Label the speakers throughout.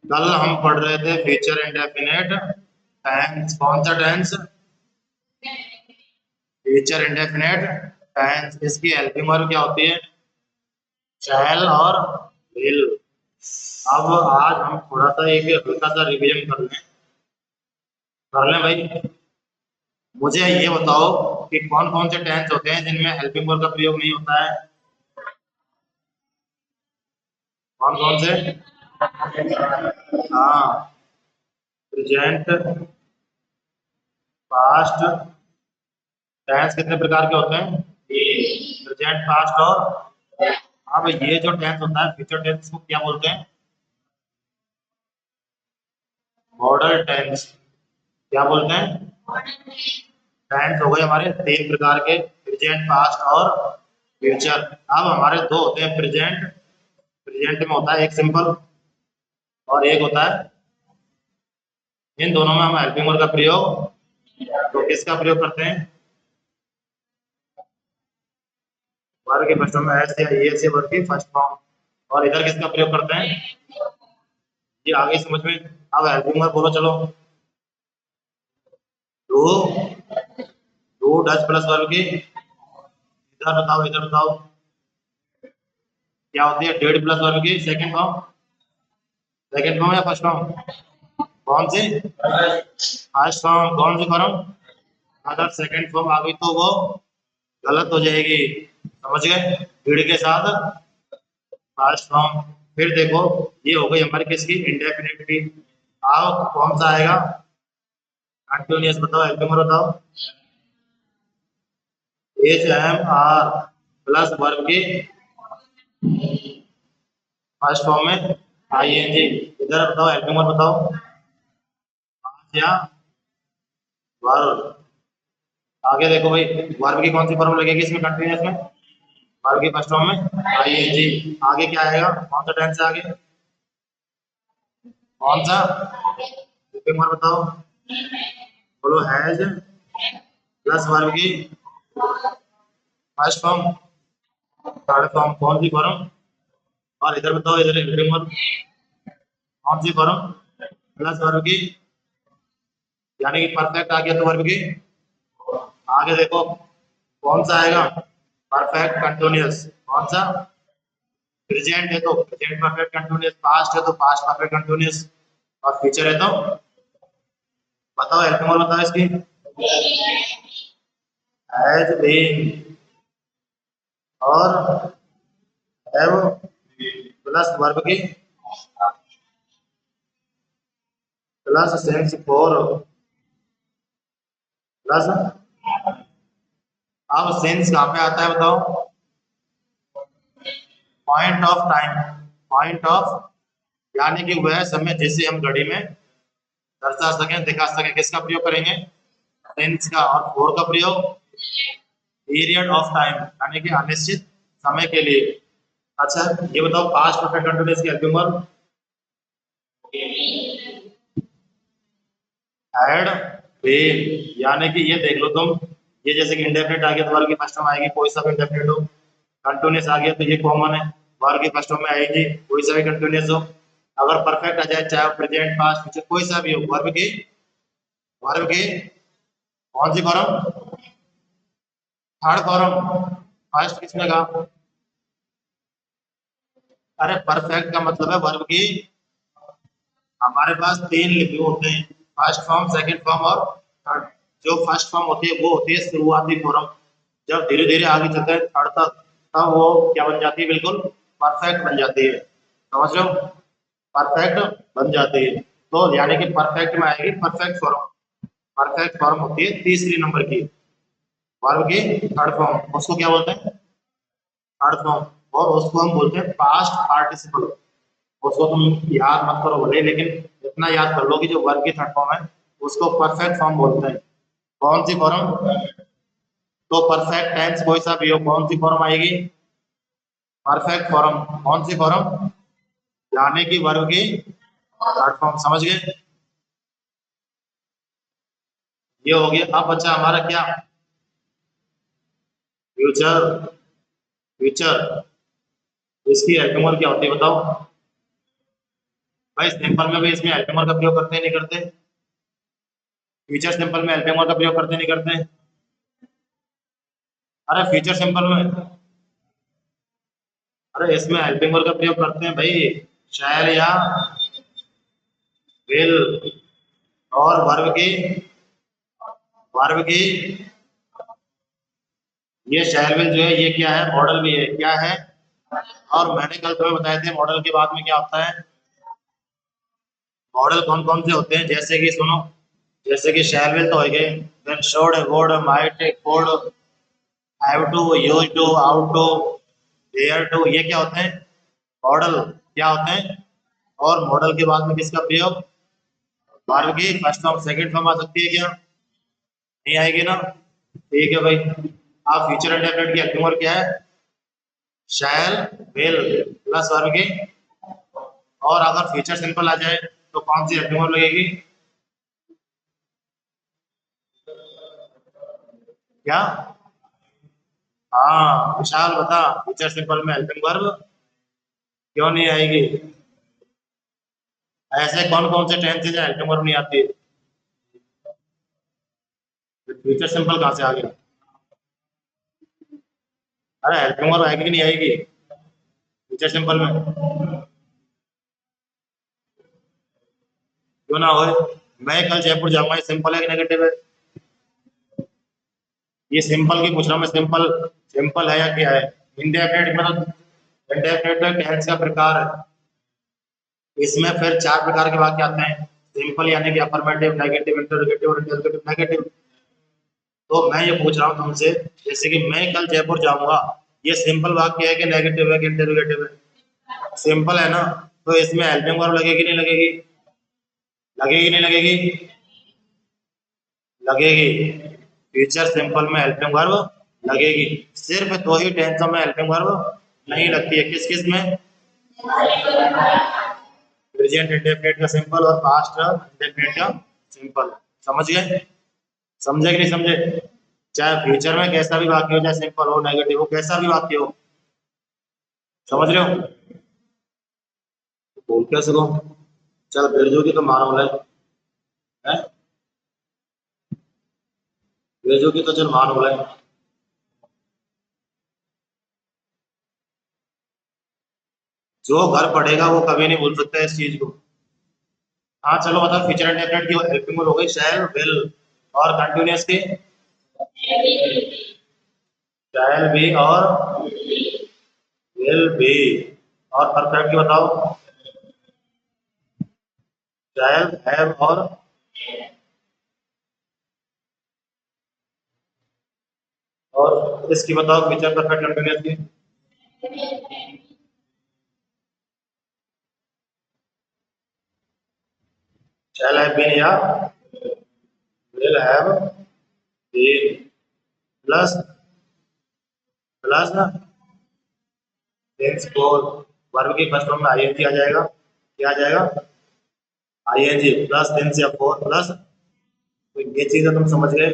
Speaker 1: कल हम पढ़ रहे थे फ्यूचर इंडेफिनेट टेंस। कौन सा टेंस? Future indefinite tense. इसकी हेल्पिंग वर्ब क्या होती है? शैल और विल। अब आज हम थोड़ा सा एक हल्का सा रिवीजन कर लें भाई। मुझे ये बताओ कि कौन कौन से टेंस होते हैं जिनमें हेल्पिंग वर्ब का प्रयोग नहीं होता है? कौन कौन से? हाँ, प्रेजेंट, पास्ट। टेंस कितने प्रकार के होते हैं? प्रेजेंट, पास्ट और। अब ये जो टेंस होता है फ्यूचर टेंस को क्या बोलते हैं? Modal tense. क्या बोलते हैं? टेंस हो गए हमारे तीन प्रकार के, प्रेजेंट, पास्ट और फ्यूचर। अब हमारे दो होते हैं प्रेजेंट। प्रेजेंट में होता है एक सिंपल और एक होता है, इन दोनों में हम हेल्पिंग वर्ब का प्रयोग तो किसका प्रयोग करते हैं? वर्ब के फर्स्ट फॉर्म में एस या ए से वर्ब की फर्स्ट फॉर्म। और इधर किसका प्रयोग करते हैं? ये आगे समझ में। अब हेल्पिंग वर्ब बोलो चलो। Do. Do does plus verb की। इधर बताओ, इधर बताओ क्या होती है? डेड प्लस वर्ब की सेकंड फॉर्म। सेकंड फॉर्म या फर्स्ट फॉर्म? कौन सी? First form. कौन सी फॉर्म? अगर सेकंड फॉर्म आ गई तो वो गलत हो जाएगी। समझ गए? डेड के साथ फर्स्ट फॉर्म। फिर देखो, ये हो गई हमारी किसकी? इंडेफिनिट की। अब कौन सा आएगा? कंटिन्यूअस। बताओ, हेल्पिंग वर्ब बताओ। H M R plus verb की फर्स्ट फॉर्म में आई एन जी। इधर बताओ, हेल्पिंग वर्ब बताओ। या वर्ब। आगे देखो भाई, वर्ब की कौन सी फॉर्म लगेगी इसमें कंटिन्यूअस में? वर्ब की फर्स्ट फॉर्म में आई एन जी। आगे क्या आएगा? कौन सा टेंस है आगे? कौन सा? हेल्पिंग वर्ब बताओ। बोलो, हैज प्लस वर्ब की फर्स्ट फॉर्म, थर्ड फॉर्म। कौन सी फॉर्म? और इधर बताओ, इधर हेल्पिंग वर्ब कौन सी फॉर्म? प्लस वर्ब की, यानी कि परफेक्ट आ गया तो वर्ब की। आगे देखो कौन सा आएगा? Perfect continuous. कौन सा? प्रेजेंट है तो प्रेजेंट परफेक्ट कंटिन्यूअस, पास्ट है तो पास्ट परफेक्ट कंटिन्यूअस, और फ्यूचर है तो बताओ, हेल्पिंग वर्ब बताओ इसकी। हैज बीन और हैव प्लस वर्ब की प्लस सेंस फोर प्लस। अब सेंस कहाँ पे आता है बताओ? Point of time. Point of, यानी कि वह समय जिसे हम घड़ी में दर्शा सकें, दिखा सकें, किसका प्रयोग करेंगे? टेंस का। और फोर का प्रयोग पीरियड ऑफ टाइम, यानी कि अनिश्चित समय के लिए। अच्छा, ये बताओ पास्ट परफेक्ट कंटिन्यूअस की हेल्पिंग वर्ब हैड बीन। यानी कि ये देख लो तुम, ये जैसे कि इंडेफिनिट आ गया तो वर्ब की फर्स्ट फॉर्म आएगी, कोई सा भी इंडेफिनिट हो। कंटिन्यूअस आ गया तो ये कॉमन है, वर्ब की फर्स्ट फॉर्म में आएगी, कोई सा भी कंटिन्यूअस हो। अगर परफेक्ट आ जाए, चाहे प्रेजेंट, पास्ट, फ्यूचर, कोई सा भी हो, वर्ब की कौन सी फॉर्म? Third form. फर्स्ट किसने कहा? अरे परफेक्ट का मतलब है वर्ब की, हमारे पास तीन लिपि होते हैं, फर्स्ट फॉर्म, सेकंड फॉर्म और थर्ड। जो फर्स्ट फॉर्म होती है वो होती है शुरुआती फॉर्म। जब धीरे धीरे आगे चलते हैं थर्ड तक, तब वो क्या बन जाती है? बिल्कुल परफेक्ट बन जाती है। समझ लो, परफेक्ट बन जाती है। तो यानी कि परफेक्ट में आएगी परफेक्ट फॉर्म। परफेक्ट फॉर्म होती है तीसरी नंबर की, वर्ब की थर्ड फॉर्म, उसको क्या बोलते हैं? Third form. और उसको हम बोलते हैं पास्ट पार्टिसिपल। उसको तुम याद मत करो भले, लेकिन इतना याद कर लो कि जो वर्ब की थर्ड फॉर्म है उसको परफेक्ट फॉर्म बोलते हैं। कौन सी फॉर्म? तो परफेक्ट टेंस कोई सा भी हो, कौन सी फॉर्म आएगी? Perfect form. कौन सी फॉर्म? यानी कि वर्ब की थर्ड फॉर्म। समझ गए? ये हो गया। अब बच्चा हमारा क्या? फ्यूचर। फ्यूचर इसकी हेल्पिंग वर्ब क्या होती है बताओ भाई। सिंपल में भी इसमें हेल्पिंग वर्ब का प्रयोग करते हैं नहीं करते? फ्यूचर सिंपल में हेल्पिंग वर्ब का प्रयोग करते नहीं करते? अरे फ्यूचर सिंपल में, अरे इसमें हेल्पिंग वर्ब का प्रयोग करते हैं भाई। शैल या विल, और वर्ब की ये शैल विल जो है ये क्या है, मॉडल भी है, क्या है। और मैंने कल तुम्हें बताए थे मॉडल के बाद में क्या होता है। मॉडल कौन कौन से होते हैं, जैसे कि सुनो, जैसे कि शैल विल तो हो गए, then should, would, might, could, have to, use to, ought to, dare to, ये क्या होते हैं, मॉडल क्या होते हैं। और मॉडल के बाद में किसका प्रयोग, वर्ब की फर्स्ट फॉर्म सेकंड फॉर्म आ सकती है क्या, नहीं आएगी ना। ठीक है भाई। आप फ्यूचर इंडेफिनिट की हेल्पिंग वर्ब क्या है, शैल विल प्लस वर्ब की। और अगर फ्यूचर सिंपल आ जाए तो कौन सी हेल्पिंग वर्ब लगेगी, क्या। हाँ विशाल बता, फ्यूचर सिंपल में हेल्पिंग वर्ब क्यों नहीं आएगी। ऐसे कौन कौन से टेंस है जहाँ हेल्पिंग वर्ब नहीं आती, फ्यूचर सिंपल कहाँ से आ गया। अरे हेल्पिंग वर्ब आएगी कि नहीं आएगी फ्यूचर सिंपल में, क्यों ना हो। मैं कल जयपुर जाऊंगा, ये सिंपल है कि नेगेटिव है, ये सिंपल की पूछ रहा हूँ मैं, सिंपल सिंपल है या क्या है। इंडेफिनिट मतलब इंडेफिनिट टेंस का प्रकार है। इसमें फिर चार प्रकार के वाक्य आते हैं, सिंपल यानी कि अफर्मेटिव, नेगेटिव, इंटरोगेटिव और इंटरोगेटिव नेगेटिव। तो मैं ये पूछ रहा हूँ तुमसे, जैसे कि मैं कल जयपुर जाऊंगा, ये सिंपल वाक्य है कि नेगेटिव है कि इंटरोगेटिव है, सिंपल है ना। तो इसमें हेल्पिंग वर्ब लगेगी नहीं लगेगी, लगेगी नहीं लगेगी, लगेगी। फ्यूचर सिंपल में हेल्पिंग वर्ब लगेगी। सिर्फ दो ही टेंसों में हेल्पिंग वर्ब नहीं लगती है, किस किस में, प्रेजेंट इंडेफिनिट का सिंपल और पास्ट इंडेफिनिट का सिंपल। समझ गए, समझे कि नहीं समझे। चाहे फ्यूचर में कैसा भी वाक्य हो, चाहे सिंपल हो नेगेटिव हो, कैसा भी वाक्य हो, समझ रहे हो। बोल क्या सको, चल बिरजू की तो मानो है, हैं? बिरजू की तो चल मानो है। जो घर पढ़ेगा वो कभी नहीं भूल सकता इस चीज को। हाँ चलो बताओ, फ्यूचर इंडेफिनिट की हेल्पिंग वर्ब हो गई शैल विल, और कंटिन्यूअस की शैल बी और विल बी, और परफेक्ट की बताओ शैल हैव और इसकी बताओ फ्यूचर परफेक्ट कंटिन्यूअस की, शैल हैव बीन या will have been, plus plus ना टेंस फोर, वर्ब की फर्स्ट फॉर्म में आईएनजी आ जाएगा, क्या आ जाएगा, आईएनजी प्लस टेंस या फोर प्लस। तो ये चीजें तुम समझ गए।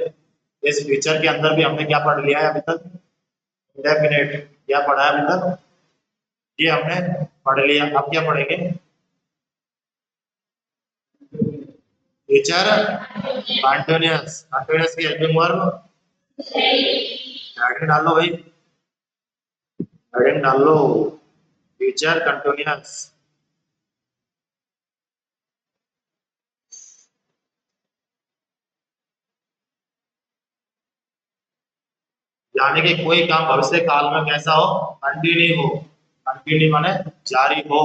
Speaker 1: इस फीचर के अंदर भी हमने क्या पढ़ लिया है अभी तक, इंडेफिनिट क्या पढ़ा है अभी तक, ये हमने पढ़ लिया। अब क्या पढ़ेंगे, फीचर कंटिन्यूअस, कंटिन्यूअस की हेल्पिंग वर्ब हेडिंग डाल लो भाई, हेडिंग डाल लो, फीचर कंटिन्यूअस। यानी कि कोई काम भविष्य काल में कैसा हो, कंटिन्यू हो, कंटिन्यू माने जारी हो।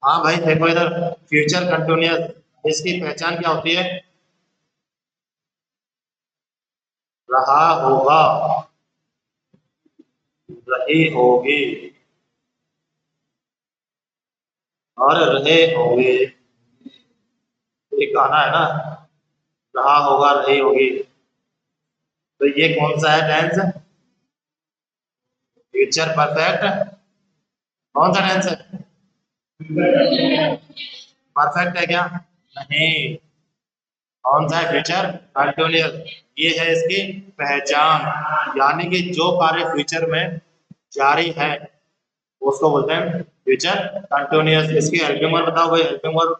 Speaker 1: हाँ भाई देखो इधर, फ्यूचर कंटिन्यूअस, इसकी पहचान क्या होती है, रहा होगा, रही होगी, और रहे होंगे, एक गाना है ना, रहा होगा रही होगी। तो ये कौन सा है टेंस, फ्यूचर परफेक्ट, कौन सा टेंस है, परफेक्ट है क्या, नहीं, कौन सा है फ्यूचर कंटिन्यूअस। ये है इसकी पहचान, यानी कि जो कार्य फ्यूचर में जारी है उसको बोलते हैं फ्यूचर कंटिन्यूअस। इसकी हेल्पिंग वर्ब बताओ भाई, हेल्पिंग वर्ब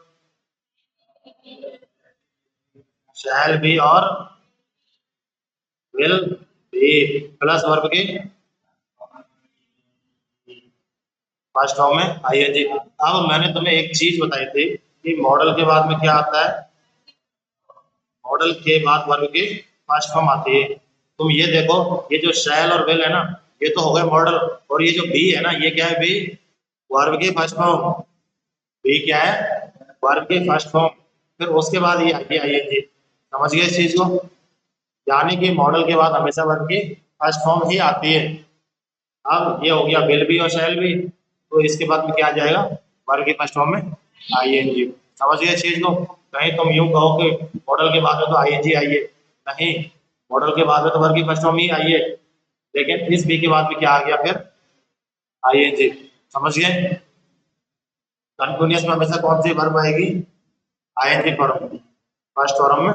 Speaker 1: शैल बी और विल बी प्लस वर्ब की फर्स्ट फॉर्म में आईएनजी। अब मैंने तुम्हें एक चीज बताई थी कि मॉडल के बाद में क्या आता है, मॉडल के बाद वर्ब की फर्स्ट फॉर्म आती है। तुम ये देखो, ये जो शैल और विल है ना, ये तो हो गए मॉडल, और ये जो बी है ना, ये क्या है, बी वर्ब की फर्स्ट फॉर्म। बी क्या है, वर्ब की फर्स्ट फॉर्म। फिर उसके बाद ये आगे आईएनजी। समझ गए इस चीज को, यानी कि मॉडल के बाद हमेशा वर्ब की फर्स्ट फॉर्म ही आती है। अब ये हो गया विल भी और शैल भी, तो इसके बाद में क्या आ जाएगा, वर्ब की फर्स्ट फॉर्म में आईएनजी। समझ गए इस चीज को। कहीं तुम यूं कहो कि मॉडल के बाद में तो आईएनजी आई है, नहीं, मॉडल के बाद में तो वर्ब की फर्स्ट फॉर्म ही आई है, लेकिन इस बी के बाद में क्या आ गया फिर, आईएनजी। समझ गए। कंटिन्यूअस में हमेशा कौन सी वर्ब आएगी, आईएनजी फॉर्म, फर्स्ट फॉर्म में।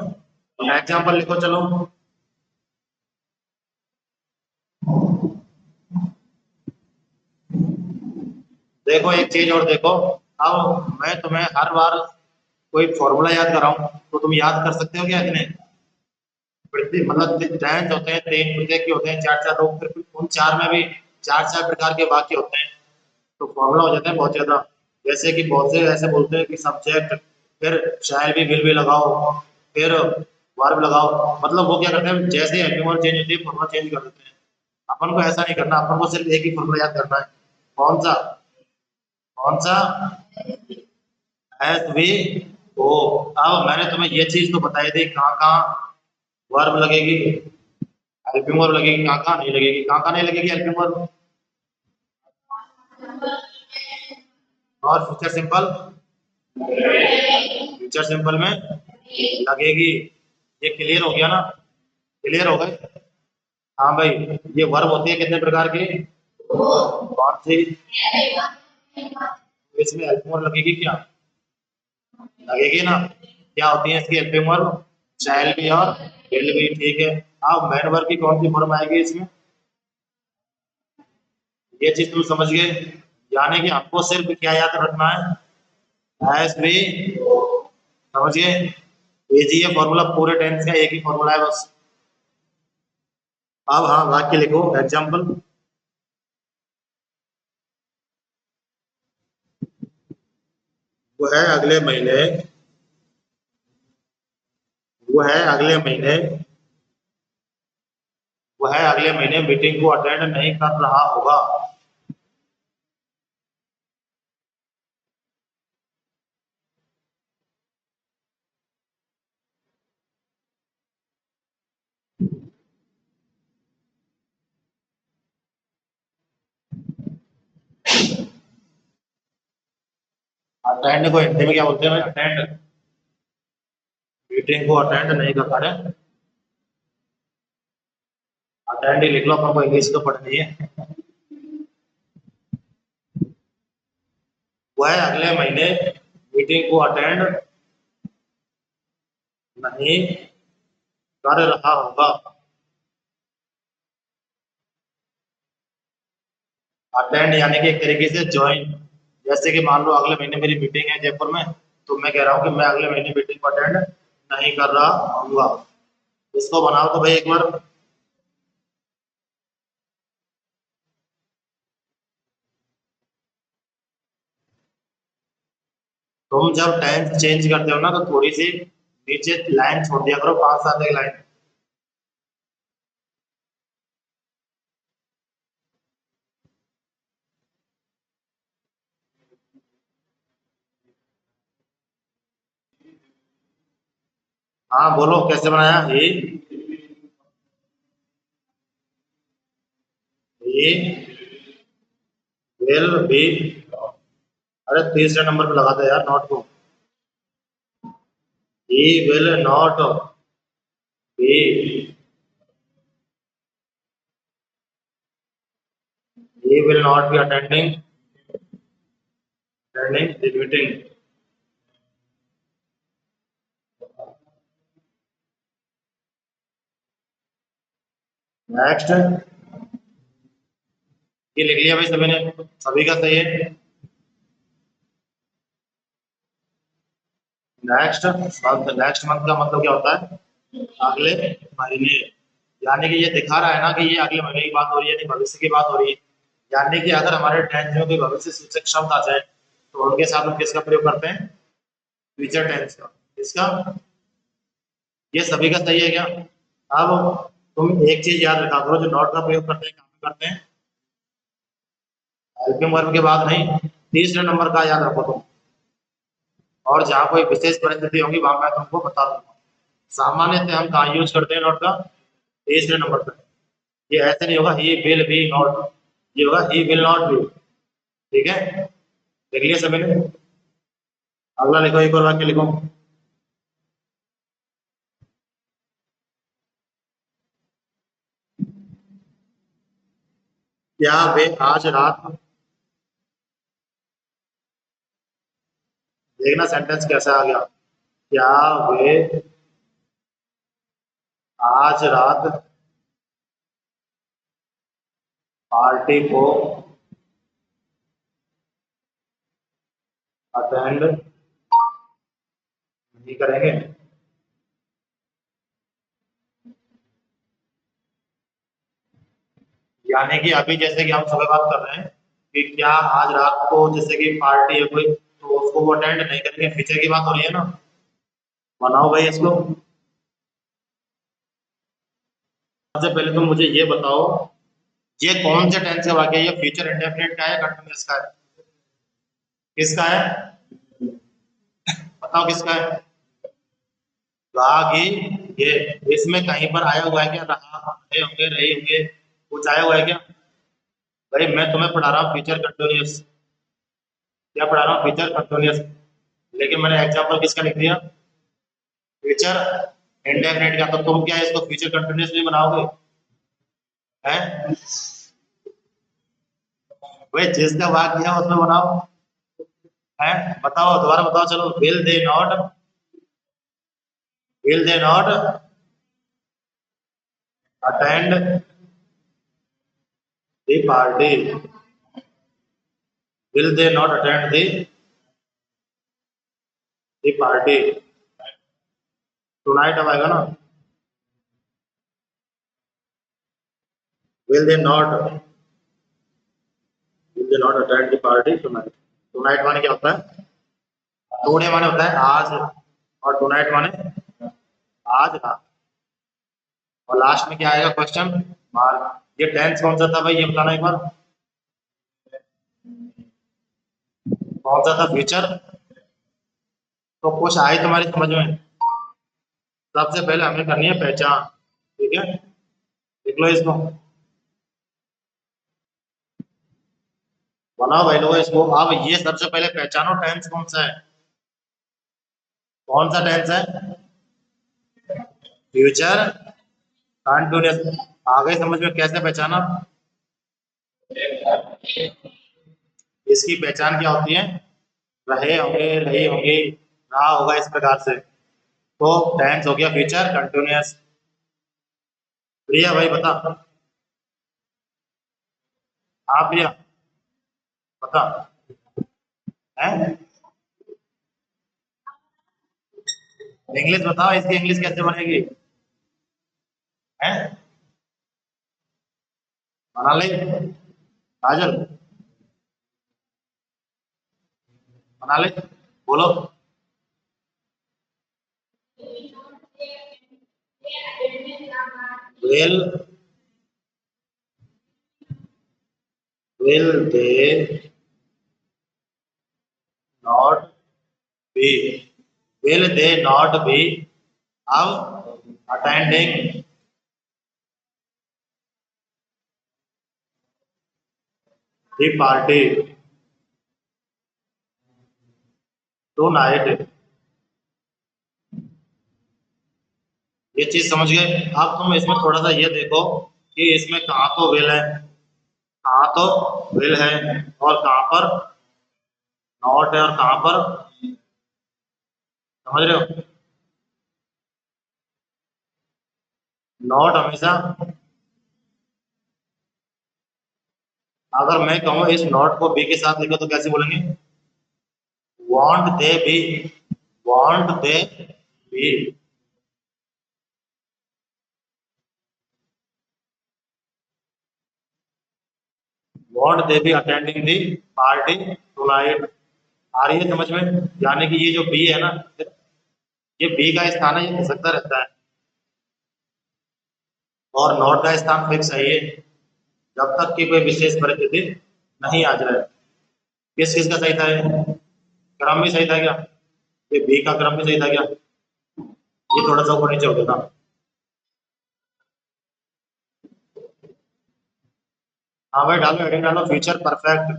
Speaker 1: एग्जांपल लिखो चलो। देखो एक चीज और देखो, अब मैं तुम्हें हर बार कोई फॉर्मूला याद कराऊं तो तुम याद कर सकते हो क्या कि नहीं। मतलब टेंस होते हैं, तीन प्रत्यय के होते हैं, चार चार लोग, फिर उन चार में भी चार चार प्रकार के वाक्य होते हैं, तो फॉर्मूला हो जाता है बहुत ज्यादा। जैसे कि बहुत से ऐसे बोलते हैं कि सब्जेक्ट, फिर शायद भी विल भी लगाओ, फिर वर्ब लगाओ, मतलब वो क्या करते हैं, जैसे हेल्पिंग वर्ब चेंज होती है फॉर्मूला चेंज कर देते हैं। अपन को ऐसा नहीं करना, अपन को सिर्फ एक ही फॉर्मूला याद करना है। कौन सा, कौन सा, एस वी ओ। अब मैंने तुम्हें ये चीज तो बताई थी, कहाँ कहाँ वर्ब लगेगी, हेल्पिंग वर्ब लगेगी, कहाँ कहाँ नहीं लगेगी, कहाँ कहाँ नहीं लगेगी हेल्पिंग वर्ब, और फ्यूचर सिंपल, फ्यूचर सिंपल में लगेगी। ये क्लियर हो गया ना, क्लियर हो गए। हाँ भाई, ये वर्ब होती है कितने प्रकार की, कौन सी, इसमें हेल्पिंग वर्ब लगेगी क्या, लगेगी ना। क्या होती है इसकी हेल्पिंग वर्ब, शैल भी और विल भी, ठीक है। अब मेन वर्ब की कौन सी फॉर्म आएगी इसमें, ये चीज तुम समझ गए। यानी कि हमको सिर्फ क्या याद रखना है, एस बी, समझ गए। ये फॉर्मूला पूरे टेंस का एक ही फॉर्मूला है बस। अब हाँ वाक्य लिखो, एग्जाम्पल। वो है अगले महीने, वो है अगले महीने, वो है अगले महीने मीटिंग को अटेंड नहीं कर रहा होगा। अटेंड को हिंदी में क्या बोलते हैं, अटेंड, मीटिंग को अटेंड नहीं कर पा रहे, अटेंड ही लिख लो, अपन को इंग्लिश तो पढ़नी है। वो है अगले महीने मीटिंग को अटेंड नहीं कर रहा होगा। अटेंड यानी कि एक तरीके से ज्वाइन। जैसे कि मान लो अगले महीने मेरी मीटिंग है जयपुर में, तो मैं कह रहा हूँ कि मैं अगले महीने मीटिंग को अटेंड नहीं कर रहा हूँ। इसको बनाओ तो भाई एक बार। तुम जब टेंस चेंज करते हो ना, तो थोड़ी सी नीचे लाइन छोड़ दिया करो, 5 7 एक लाइन। हाँ बोलो कैसे बनाया, ये विल बी, अरे तीसरे नंबर पे लगा दो यार नॉट को, he will not be, he will not be attending the meeting। Next, ये लिख लिया भाई सभी ने, सभी का सही है। नेक्स्ट मंथ, नेक्स्ट मंथ का मतलब क्या होता है, अगले महीने। यानी कि ये दिखा रहा है ना कि ये अगले महीने की बात हो रही है, नहीं भविष्य की बात हो रही है। यानी कि अगर हमारे टेंस में कोई भविष्य सूचक शब्द आ जाए तो उनके साथ हम किसका प्रयोग करते हैं, फ्यूचर टेंस का। इसका, ये सभी का सही है क्या। अब तुम एक चीज याद रखा करो, जो नॉट का प्रयोग करते हैं कहाँ पे करते हैं, हेल्पिंग वर्ब के बाद नहीं, तीसरे नंबर का याद रखो तुम। और जहाँ कोई विशेष परिस्थिति होगी वहां मैं तुमको बता दूंगा। सामान्यतः हम कहाँ यूज करते हैं नॉट का, तीसरे नंबर पर। ये ऐसे नहीं होगा ही विल बी नॉट, ये होगा ही विल नॉट बी। ठीक है, देख लिया सभी ने। अगला लिखो, एक और वाक्य लिखो। क्या वे आज रात, देखना सेंटेंस कैसा आ गया, क्या वे आज रात पार्टी को अटेंड नहीं करेंगे। यानी कि अभी जैसे कि हम सुबह बात कर रहे हैं कि क्या आज रात को जैसे कि पार्टी है कोई, तो उसको वो अटेंड नहीं करेंगे, फ्यूचर की बात हो रही है ना। बनाओ भाई इसको। सबसे पहले तुम मुझे ये बताओ, ये कौन से टेंस का वाक्य है, ये फ्यूचर इंडेफिनिट का है, कंटीन्यूअस का है, किसका है, बताओ किसका है। रागी, ये इसमें कहीं पर आया हुआ है क्या, रहा, रहे होंगे, रही होंगे, कुछ आया हुआ है क्या। भाई मैं तुम्हें पढ़ा रहा हूँ फ्यूचर कंटिन्यूअस, क्या पढ़ा रहा हूँ, फ्यूचर कंटिन्यूअस। लेकिन मैंने एग्जाम्पल किसका लिख दिया, फ्यूचर इंडेफिनिट का। तो तुम क्या इसको फ्यूचर कंटिन्यूअस भी बनाओगे, हैं। भाई जिसका वाक्य है उसमें बनाओ, हैं। बताओ, दोबारा बताओ, चलो। Will they not attend the party, will they not attend the party tonight. अब आएगा ना, will they not, will they not attend the party tonight. Tonight माने क्या होता है, टुडे माने होता है आज, और टुनाइट माने आज रात। और लास्ट में क्या आएगा, क्वेश्चन मार्क। ये टेंस कौन सा था भाई, ये बताना एक बार, कौन सा था फ्यूचर। तो कुछ आए तुम्हारी समझ में। सबसे पहले हमें करनी है पहचान, ठीक है, लिख लो इसको, बनाओ भाई लोगों इसको। अब ये सबसे पहले पहचानो टेंस कौन सा है, कौन सा टेंस है, फ्यूचर कंटिन्यूअस। आ गई समझ में कैसे पहचाना। इसकी पहचान क्या होती है, रहे होंगे, रही होंगी, रहा होगा, इस प्रकार से। तो टेंस हो गया फ्यूचर कंटिन्यूअस। प्रिया भाई बता, हाँ प्रिया बता, है इंग्लिश बताओ, इसकी इंग्लिश कैसे बनेगी, है बना ले, काजल बना ले, बोलो। Will, will they not be, will they not be अब attending the party tonight. ये चीज समझ गए। अब तुम इसमें थोड़ा सा ये देखो कि इसमें कहाँ तो विल है, कहाँ तो विल है, और कहाँ पर नॉट है, और कहाँ पर, समझ रहे हो। नॉट हमेशा अगर मैं कहूँ इस नॉट को बी के साथ लिखो तो कैसे बोलेंगे? Won't they be, won't they be. Won't they be attending the party tonight. आ रही है समझ में? यानी कि ये जो बी है ना, ये बी का स्थान है, ये खिसकता रहता है, और नॉट का स्थान फिक्स है ये, जब तक कि कोई विशेष परिस्थिति नहीं आ जाए। किस किस का सही था ये? क्रम भी सही था क्या? ये बी का क्रम भी सही था क्या? ये थोड़ा सा ऊपर नीचे हो गया था। हाँ भाई डालो, हेडिंग डालो, फ्यूचर परफेक्ट।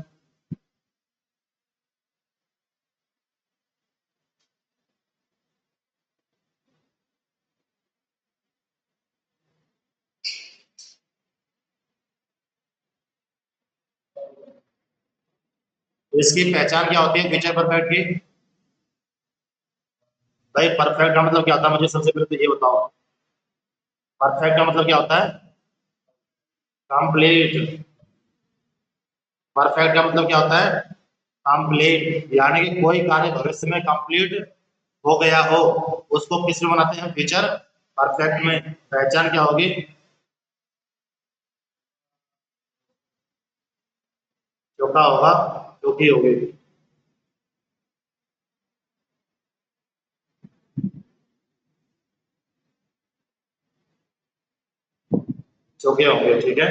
Speaker 1: इसकी पहचान क्या होती है फ्यूचर परफेक्ट की? भाई परफेक्ट का मतलब क्या होता है, मुझे सबसे पहले तो ये बताओ। परफेक्ट का मतलब क्या होता है? कंप्लीट। परफेक्ट का मतलब क्या होता है? कंप्लीट, यानी कि कोई कार्य भविष्य में कंप्लीट हो गया हो, उसको किस में बनाते हैं? फ्यूचर परफेक्ट में। पहचान क्या होगी? चौका होगा, चौकी होगी। चौके होंगे, ठीक है।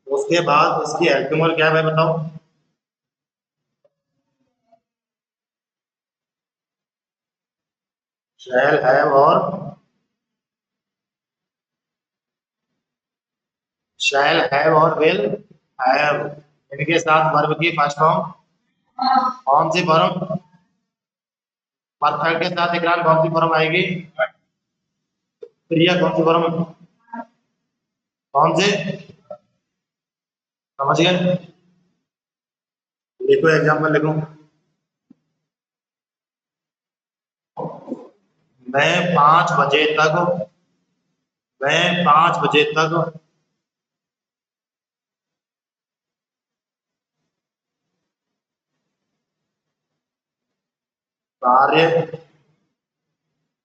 Speaker 1: उसके बाद इसकी हेल्पिंग वर्ब क्या है भाई बताओ? शैल हैव और शैल हैव और विल हैव, इनके साथ वर्ब की फर्स्ट फॉर्म कौन सी फॉर्म? परफेक्ट के साथ इकरार कौन सी फॉर्म आएगी? प्रिया कौन सी फॉर्म? कौन से? समझ गए? लिखो एग्जाम्पल लिखो। मैं 5 बजे तक, मैं 5 बजे तक कार्य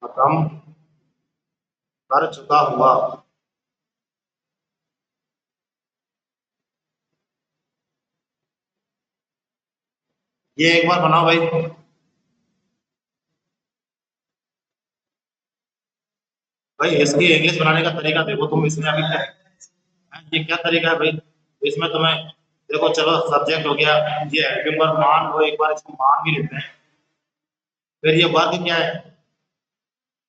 Speaker 1: खत्म कर चुका हुआ। ये एक बार बनाओ भाई। भाई इसकी इंग्लिश बनाने का तरीका देखो तुम, इसमें अभी क्या ये क्या तरीका है भाई? इसमें तुम्हें देखो, चलो सब्जेक्ट हो गया, ये हेल्पिंग वर्ब मान लो, एक बार इसको मान भी लेते हैं। फिर ये वर्ग क्या है?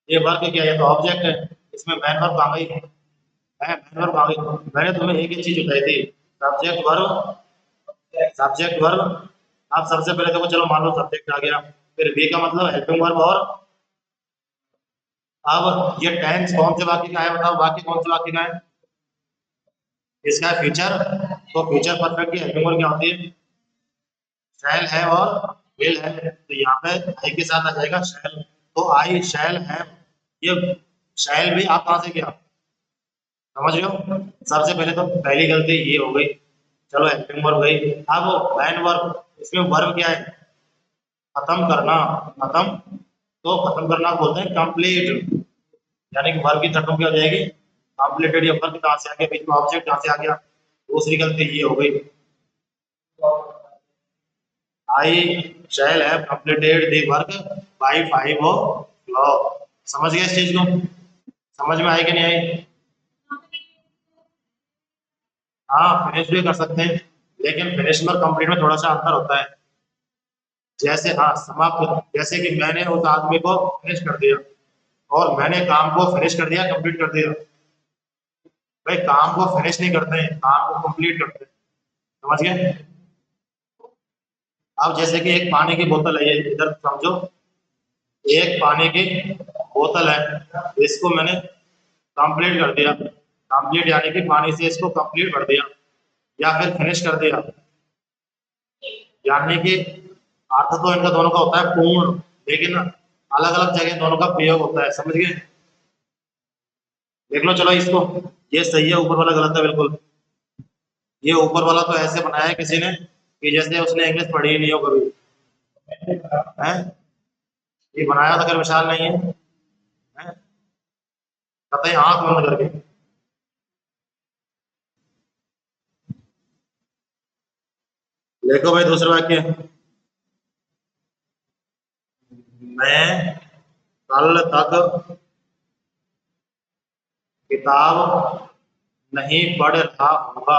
Speaker 1: ये वर्ग क्या है? ये तो ऑब्जेक्ट है। इसमें मैन वर्ब आ गई है, मैन वर्ब आ गई। मैंने तुम्हें एक ही चीज बताई थी, सब्जेक्ट वर्ब, सब्जेक्ट वर्ब। अब सबसे पहले देखो, चलो मान लो सब्जेक्ट आ गया, फिर बी का मतलब हेल्पिंग वर्ब, और अब ये टेंस कौन से वाक्य का है बताओ? वाक्य कौन से वाक्य का है? इसका है फ्यूचर। तो फ्यूचर परफेक्ट की हेल्पिंग वर्ब क्या होती है? शैल है और विल है। तो यहाँ पे आई के साथ आ जाएगा शैल, तो आई शैल है। ये शैल भी आप कहाँ से किया? समझ रहे हो? सबसे पहले तो पहली गलती ये हो गई। चलो हेल्पिंग वर्ब गई। अब मैन वर्ब, इसमें वर्ब क्या है? खत्म करना। खत्म, तो खत्म करना बोलते हैं कंप्लीट, यानी कि वर्ब की खत्म क्या हो जाएगी? कंप्लीटेड। या वर्ब कहाँ से आ गया बीच में? ऑब्जेक्ट कहाँ से आ गया? दूसरी गलती ये हो गई, I shall have completed the work by 5 o'clock। समझ गए इस चीज को? समझ में आई कि नहीं आई? हाँ फिनिश भी कर सकते हैं, लेकिन फिनिश और कंप्लीट में थोड़ा सा अंतर होता है। जैसे हाँ समाप्त, जैसे कि मैंने उस आदमी को फिनिश कर दिया, और मैंने काम को फिनिश कर दिया, कंप्लीट कर दिया। भाई काम को फिनिश नहीं करते हैं, काम को कंप्लीट करते हैं। समझ गए? अब जैसे कि एक पानी की बोतल है, ये इधर समझो, एक पानी की बोतल है, इसको मैंने कंप्लीट कर दिया। कंप्लीट यानी कि पानी से इसको कंप्लीट कर दिया, या फिर फिनिश कर दिया, यानी कि अर्थ तो इनका दोनों का होता है पूर्ण, लेकिन अलग अलग जगह दोनों का प्रयोग होता है। समझ गए? देख लो चलो इसको, ये सही है, ऊपर वाला गलत है बिल्कुल। ये ऊपर वाला तो ऐसे बनाया है किसी ने कि जैसे उसने इंग्लिश पढ़ी ही नहीं हो कभी है। ये बनाया तो खैर विशाल नहीं है, है? कतई आंख बंद करके। देखो भाई दूसरा वाक्य, मैं कल तक किताब नहीं पढ़ रहा होगा।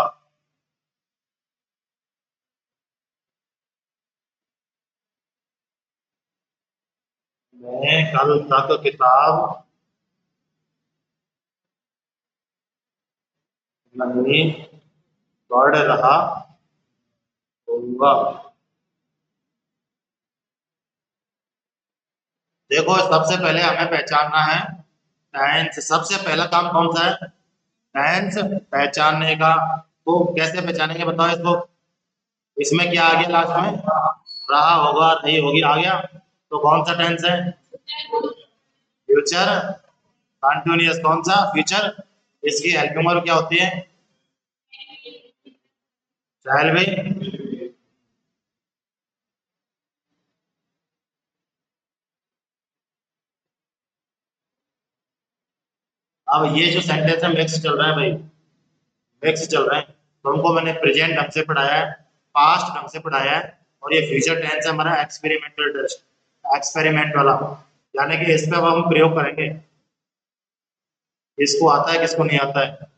Speaker 1: मैं कल तक किताब नहीं पढ़ रहा होगा। देखो सबसे पहले हमें पहचानना है टेंस। सबसे पहला काम कौन सा है? टेंस पहचानने का। तो कैसे पहचानेंगे बताओ इसको? इसमें क्या आ गया लास्ट में? रहा होगा, रही होगी आ गया। तो कौन सा टेंस है? Future continuous. कौन सा? फ्यूचर। इसकी हेल्पिंग वर्ब क्या होती है? Shall be. अब ये जो सेंटेंस है मिक्स चल रहा है भाई, मिक्स चल रहे हैं। तुमको मैंने प्रेजेंट ढंग से पढ़ाया है, पास्ट ढंग से पढ़ाया है, और ये फ्यूचर टेंस है हमारा एक्सपेरिमेंटल टेस्ट, एक्सपेरिमेंट वाला, यानी कि इस पे अब हम प्रयोग करेंगे। किसको आता है किसको नहीं आता है।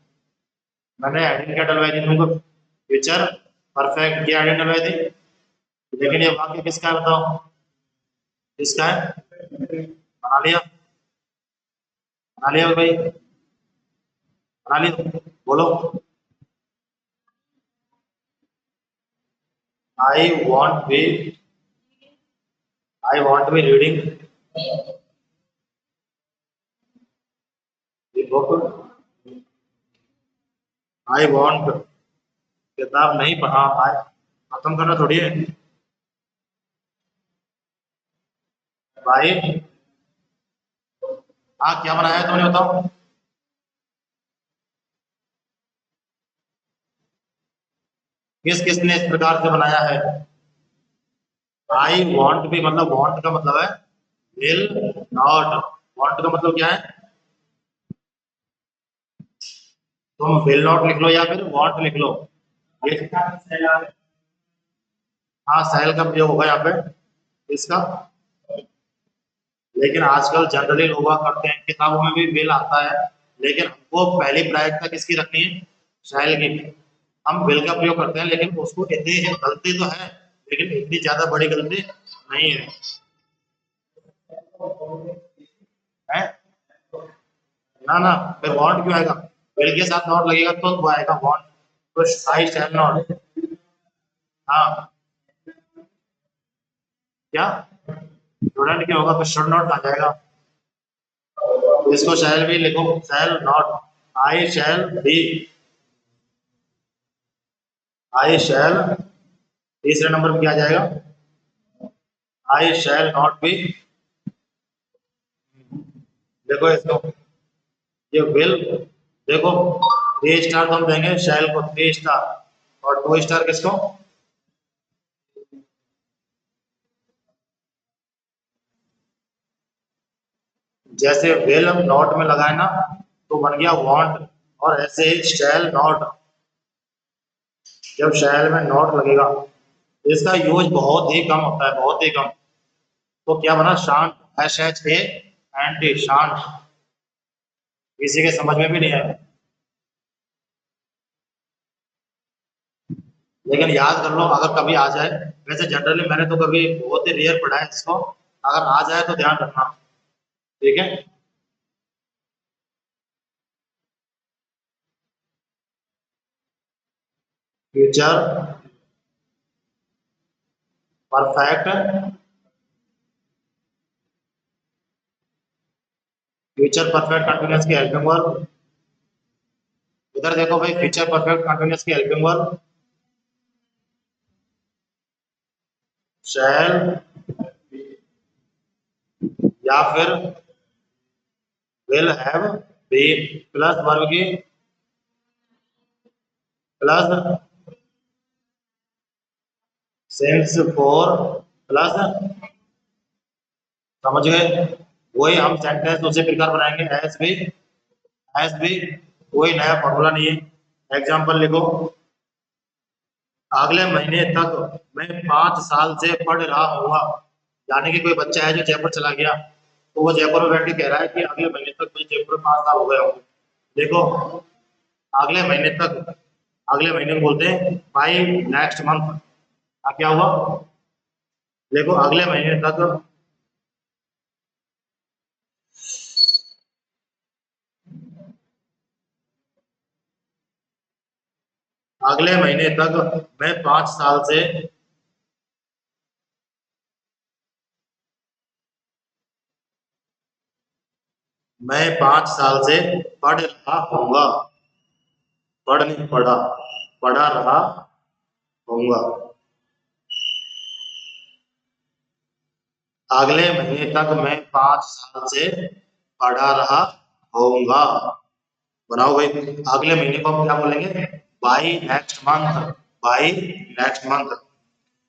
Speaker 1: मैंने हेडिंग क्या डलवाई थी तुमको? फ्यूचर परफेक्ट की हेडिंग डलवाई थी। लेकिन ये वाक्य किसका है बताओ? किसका है? बना लिया? बना लिया भाई? बना लिया? बोलो। I want be, I want be reading book. I want, किताब नहीं पढ़ा, आई खत्म करना थोड़ी है भाई। हाँ क्या बनाया है तुमने बताओ? किस किसने इस प्रकार से बनाया है? आई वॉन्ट भी मतलब वॉन्ट का मतलब है विल नॉट। वॉन्ट का मतलब क्या है? तुम विल नॉट लिख लो या फिर वॉन्ट लिख लो। ये हाँ सेल का प्रयोग होगा यहाँ पे इसका। लेकिन आजकल जनरली लोग करते हैं किताबों में भी विल आता है, लेकिन हमको पहली प्राथमिकता किसकी रखनी है? शैल की। हम विल का प्रयोग करते हैं लेकिन उसको इतनी गलती तो है, लेकिन इतनी ज्यादा बड़ी गलती नहीं है, है? ना ना, फिर वांट क्यों आएगा? विल के साथ नॉट लगेगा तो वो आएगा वांट। तो आई शैल नॉट। हाँ क्या? स्टूडेंट क्या होगा? तो शुड नॉट आ जाएगा। इसको शैल भी लिखो, shall not. I shall be, आई शैल, तीसरे नंबर पे क्या आ जाएगा? आई शैल नॉट बी। देखो इसको, ये विल, देखो 3 स्टार तो हम देंगे शैल को, 3 स्टार, और 2 स्टार किसको? जैसे विल हम नॉट में लगाए ना तो बन गया वांट, और ऐसे ही शैल नॉट, जब शैल में नॉट लगेगा इसका यूज बहुत ही कम होता है, बहुत ही कम। तो क्या बना? शांत, SHANT, शांत। किसी के समझ में भी नहीं आया, लेकिन याद कर लो अगर कभी आ जाए। वैसे जनरली मैंने तो कभी बहुत ही रेयर पढ़ा है इसको, अगर आ जाए तो ध्यान रखना। ठीक है। Future perfect, future perfect continuous की हेल्पिंग वर्ब। इधर देखो भाई, फ्यूचर परफेक्ट कंटिन्यूअस की हेल्पिंग वर्ब शैल, या फिर will have been plus verb की, प्लस सिंस 4 प्लस, समझ गए? वही हम सेंटेंस दूसरे प्रकार बनाएंगे, एज भी कोई नया फॉर्मूला नहीं है। एग्जांपल लिखो, अगले महीने तक मैं 5 साल से पढ़ रहा हूँगा। यानी कि कोई बच्चा है जो जयपुर चला गया, तो वो जयपुर में बैठ के कह रहा है कि अगले महीने तक मुझे जयपुर में 5 साल हो गए होंगे। देखो, अगले महीने तक, अगले महीने को बोलते हैं बाय नेक्स्ट मंथ। क्या हुआ? देखो, अगले महीने तक, अगले महीने तक मैं 5 साल से, मैं 5 साल से पढ़ रहा हूँगा। पढ़ नहीं पढ़ा, पढ़ा रहा हूँगा। अगले महीने तक मैं 5 साल से पढ़ा रहा होऊंगा। बनाओ भाई, अगले महीने को हम क्या बोलेंगे? By next month, by next month.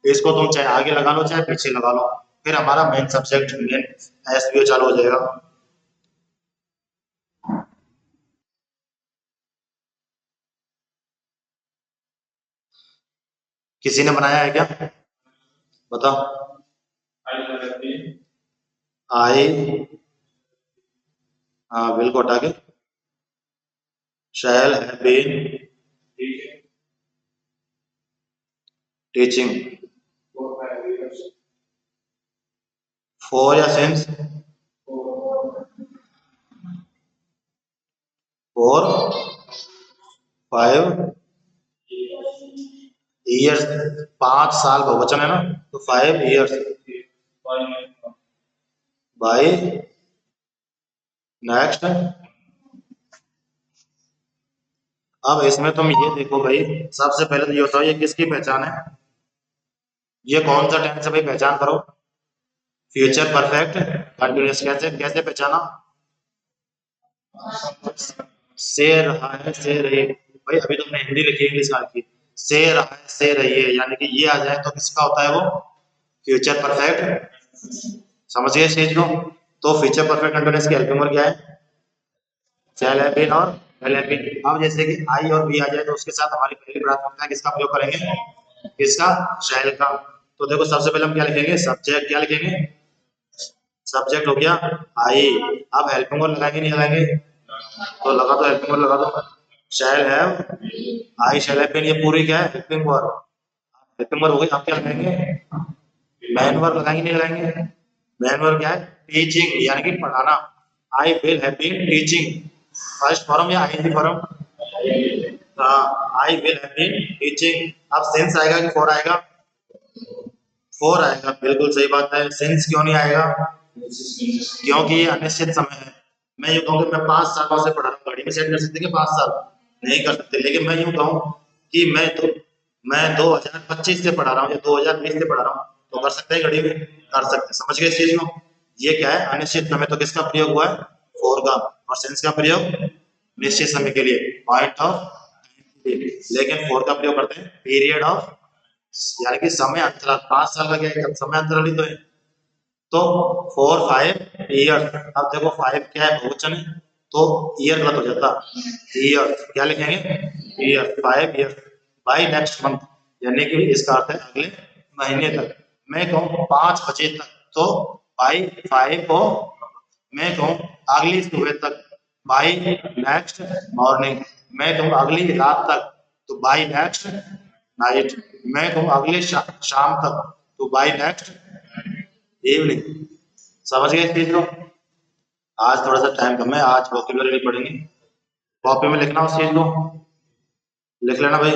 Speaker 1: इसको तुम चाहे आगे लगा लो चाहे पीछे लगा लो, फिर हमारा मेन सब्जेक्ट, मेन एसवीओ चालू हो जाएगा। किसी ने बनाया है क्या? बताओ। आई, हाँ बिल्कुल, हटा के shall have been teaching for या सिंस, फॉर 5 ईयर्स। 5 साल बहुवचन है ना, तो 5 ईयर्स बाय नेक्स्ट। अब इसमें तुम ये देखो भाई, सबसे पहले तो ये बताओ ये किसकी पहचान है? ये कौन सा टेंस है भाई? पहचान करो। Future perfect continuous. कैसे कैसे पहचाना? से रहा है, से रही। भाई अभी तुमने हिंदी लिखी, इंग्लिश में लिखी। से रहा है, से रही है, यानी कि ये आ जाए तो किसका होता है वो? Future perfect. समझ गए इस चीज को? तो फ्यूचर परफेक्ट कंटिन्यूअस की हेल्पिंग वर्ब क्या है? शैल हैव बीन और विल हैव बीन। अब जैसे कि आई और बी आ जाए तो उसके साथ हमारी पहली प्राथमिकता किसका प्रयोग करेंगे? किसका? शैल का। तो देखो, सबसे पहले हम क्या लिखेंगे? सब्जेक्ट। क्या लिखेंगे? सब्जेक्ट हो गया आई। अब हेल्पिंग वर्ब लगाएंगे नहीं लगाएंगे? तो लगा दो, हेल्पिंग वर्ब लगा दो। Shall have, I shall have been, ये पूरी क्या है? Helping verb. हेल्पिंग वर्ब हो गई। आप क्या लगाएंगे? मैन वर्ब लगाएंगे नहीं लगाएंगे? मैन वर्ब क्या है? टीचिंग, यानी कि पढ़ाना। I will have been teaching. First form या ING form? I will have been teaching. अब सिंस आएगा कि फॉर आएगा? फॉर आएगा, बिल्कुल सही बात है। सिंस क्यों नहीं आएगा? क्योंकि ये अनिश्चित समय है। मैं यूं कहूँ कि मैं 5 सालों से पढ़ा रहा हूँ, घड़ी में सेट कर सकते कि 5 साल? नहीं कर सकते। लेकिन मैं यूं कहूँ कि मैं 2025 से पढ़ा रहा हूँ या 2020 से पढ़ा रहा हूँ, तो कर सकते हैं घड़ी में? कर सकते हैं। समझ गए इस चीज को? ये क्या है? अनिश्चित समय। तो किसका प्रयोग हुआ है? फॉर का। और सिंस का प्रयोग निश्चित समय के लिए, पॉइंट ऑफ। लेकिन फॉर का प्रयोग करते हैं पीरियड ऑफ, यानी कि समय अंतराल। 5 साल का क्या है? समय अंतराल ही तो है। तो 4 5 ईयर। अब देखो 5 क्या है? बहुवचन है, तो ईयर गलत हो जाता। ईयर क्या लिखेंगे? Year. 5 year by next month, यानी कि इसका अर्थ है अगले महीने तक। मैं कहूँ 5 बजे तक, तो बाई 5 को मैं कहूँ अगली सुबह तक, बाई नेक्स्ट मॉर्निंग। मैं कहूँ अगली रात तक, तो बाई नेक्स्ट नाइट। मैं कहूँ अगली शाम तक, तो बाई नेक्स्ट इवनिंग। समझ गए इस चीज को? आज थोड़ा सा टाइम कम है, आज वोकेबलरी नहीं पढ़ेंगे। कॉपी में लिखना उस चीज को, लिख लेना भाई।